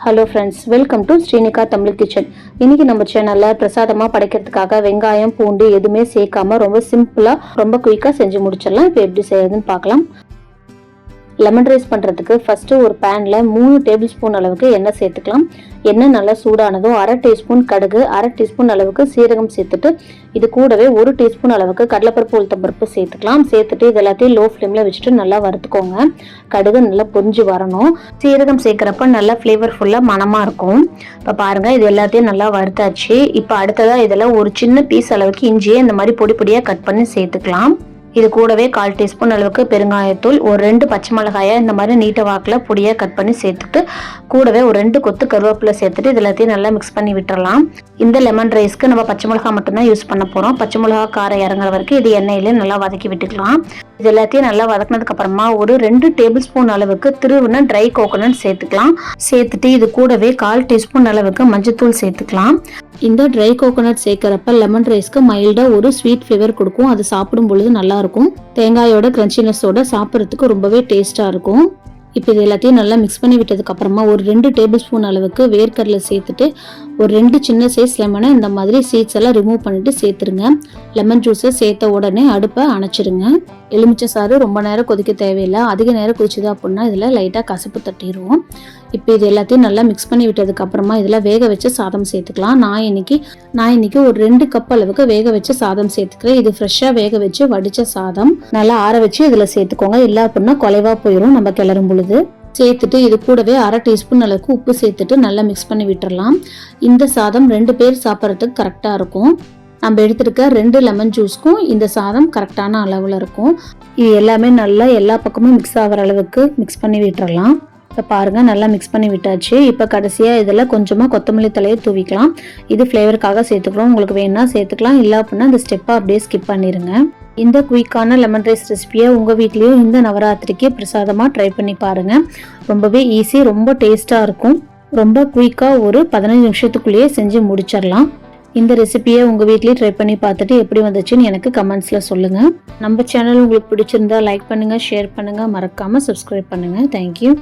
Hello friends, welcome to Srinika Tamil kitchen. இன்னைக்கு நம்ம சேனல்ல பிரசாதமா படைக்கிறதுக்காக வெங்காயம் பூண்டு எதுவுமே சேர்க்காம ரொம்ப சிம்பிளா ரொம்ப குயிக்கா செஞ்சு முடிச்சிடலாம். இப்போ எப்படி செய்யறதுன்னு பார்க்கலாம். லெமன் ரைஸ் பண்ணுறதுக்கு ஃபஸ்ட்டு ஒரு பேனில் 3 டேபிள் ஸ்பூன் அளவுக்கு எண்ணெய் சேர்த்துக்கலாம். எண்ணெய் நல்லா சூடானதும் 1/2 டீஸ்பூன் கடுகு, 1/2 டீஸ்பூன் அளவுக்கு சீரகம் சேர்த்துட்டு இது கூடவே 1 டீஸ்பூன் அளவுக்கு கடலைப்பருப்பு உளுத்தம்பருப்பு சேர்த்துக்கலாம். சேர்த்துட்டு இது எல்லாத்தையும் லோ ஃப்ளேமில் வச்சுட்டு நல்லா வறுத்துக்கோங்க. கடுகு நல்லா பொரிஞ்சு வரணும். சீரகம் சேர்க்குறப்ப நல்லா ஃப்ளேவர்ஃபுல்லாக மணமாக இருக்கும். இப்போ பாருங்கள், இது எல்லாத்தையும் நல்லா வறுத்தாச்சு. இப்போ அடுத்ததாக இதில் ஒரு சின்ன பீஸ் அளவுக்கு இஞ்சியை இந்த மாதிரி பொடி பொடியாக கட் பண்ணி சேர்த்துக்கலாம். இது கூடவே 1/4 டீஸ்பூன் அளவுக்கு பெருங்காயத்தூள், ஒரு 2 பச்சை மிளகாயை இந்த மாதிரி நீட்ட வாக்கில் பொடியாக கட் பண்ணி சேர்த்துட்டு கூடவே ஒரு 2 கொத்து கருவேப்பிலை சேர்த்துட்டு இது எல்லாத்தையும் நல்லா மிக்ஸ் பண்ணி விட்டுறலாம். இந்த லெமன் ரைஸ்க்கு நம்ம பச்சை மிளகா மட்டும்தான் யூஸ் பண்ண போகிறோம். பச்சை மிளகா காரம் இறங்குற வரைக்கும் இது எண்ணெயிலே நல்லா வதக்கி விட்டுக்கலாம். இது எல்லாத்தையும் நல்லா வதக்கினதுக்கு அப்புறமா ஒரு 2 டேபிள் ஸ்பூன் அளவுக்கு திருவுன ட்ரை கோகோனட் சேர்த்துக்கலாம். சேர்த்துட்டு இது கூடவே 1/4 டீஸ்பூன் அளவுக்கு மஞ்சத்தூள் சேர்த்துக்கலாம். இந்த ட்ரை கோகோனட் சேர்க்கிறப்ப லெமன் ரைஸ்க்கு மைல்டா ஒரு ஸ்வீட் ஃப்ளேவர் கொடுக்கும். அது சாப்பிடும் பொழுது நல்லா இருக்கும். தேங்காயோட கிரன்ச்சினஸோட சாப்பிட்றதுக்கு ரொம்பவே டேஸ்டா இருக்கும். இப்போ இது எல்லாத்தையும் நல்லா மிக்ஸ் பண்ணி விட்டதுக்கு அப்புறமா ஒரு 2 டேபிள் ஸ்பூன் அளவுக்கு வேர்க்கடலை சேர்த்துட்டு ஒரு 2 சின்ன சைஸ் லெமனை இந்த மாதிரி சீட்ஸ் எல்லாம் ரிமூவ் பண்ணிட்டு சேர்த்துருங்க. லெமன் ஜூஸை சேர்த்த உடனே அடுப்பை அணைச்சிருங்க. எலுமிச்சை சாறு ரொம்ப நேரம் கொதிக்க தேவையில்லை. அதிக நேரம் கொதிச்சுது அப்படின்னா இதில் லைட்டாக கசப்பு தட்டிடுவோம். இப்போ இது எல்லாத்தையும் நல்லா மிக்ஸ் பண்ணி விட்டதுக்கு அப்புறமா இதில் வேக வச்ச சாதம் சேர்த்துக்கலாம். நான் இன்னைக்கு ஒரு 2 கப் அளவுக்கு வேக வச்ச சாதம் சேர்த்துக்கிறேன். இது ஃப்ரெஷ்ஷாக வேக வச்சு வடித்த சாதம். நல்லா ஆற வச்சு இதில் சேர்த்துக்கோங்க. இல்லை அப்படின்னா குலைவா போயிடும் நம்ம கிளறும் பொழுது. சேர்த்துட்டு இது கூடவே 1/2 டீஸ்பூன் அளவுக்கு உப்பு சேர்த்துட்டு நல்லா மிக்ஸ் பண்ணி விட்டுறலாம். இந்த சாதம் 2 பேர் சாப்பிட்றதுக்கு கரெக்டாக இருக்கும். நம்ம எடுத்துருக்க 2 லெமன் ஜூஸ்க்கும் இந்த சாதம் கரெக்டான அளவில் இருக்கும். இது எல்லாமே நல்லா எல்லா பக்கமும் மிக்ஸ் ஆகிற அளவுக்கு மிக்ஸ் பண்ணி விட்டுறலாம். இப்போ பாருங்கள், நல்லா மிக்ஸ் பண்ணி விட்டாச்சு. இப்போ கடைசியாக இதில் கொஞ்சமாக கொத்தமல்லி தலையை தூவிக்கலாம். இது ஃப்ளேவருக்காக சேர்த்துக்கிறோம். உங்களுக்கு வேணும்னா சேர்த்துக்கலாம். இல்லை அப்படின்னா இந்த ஸ்டெப்பை அப்படியே ஸ்கிப் பண்ணிடுங்க. இந்த குயிக்கான லெமன் ரைஸ் ரெசிபியை உங்கள் வீட்லேயும் இந்த நவராத்திரிக்கு பிரசாதமாக ட்ரை பண்ணி பாருங்கள். ரொம்பவே ஈஸி, ரொம்ப டேஸ்ட்டாக இருக்கும். ரொம்ப குயிக்காக ஒரு 15 நிமிஷத்துக்குள்ளேயே செஞ்சு முடிச்சிடலாம். இந்த ரெசிபியை உங்கள் வீட்லேயே ட்ரை பண்ணி பார்த்துட்டு எப்படி வந்துச்சுன்னு எனக்கு கமெண்ட்ஸில் சொல்லுங்கள். நம்ம சேனல் உங்களுக்கு பிடிச்சிருந்தா லைக் பண்ணுங்கள், ஷேர் பண்ணுங்கள், மறக்காமல் சப்ஸ்கிரைப் பண்ணுங்கள். தேங்க்யூ.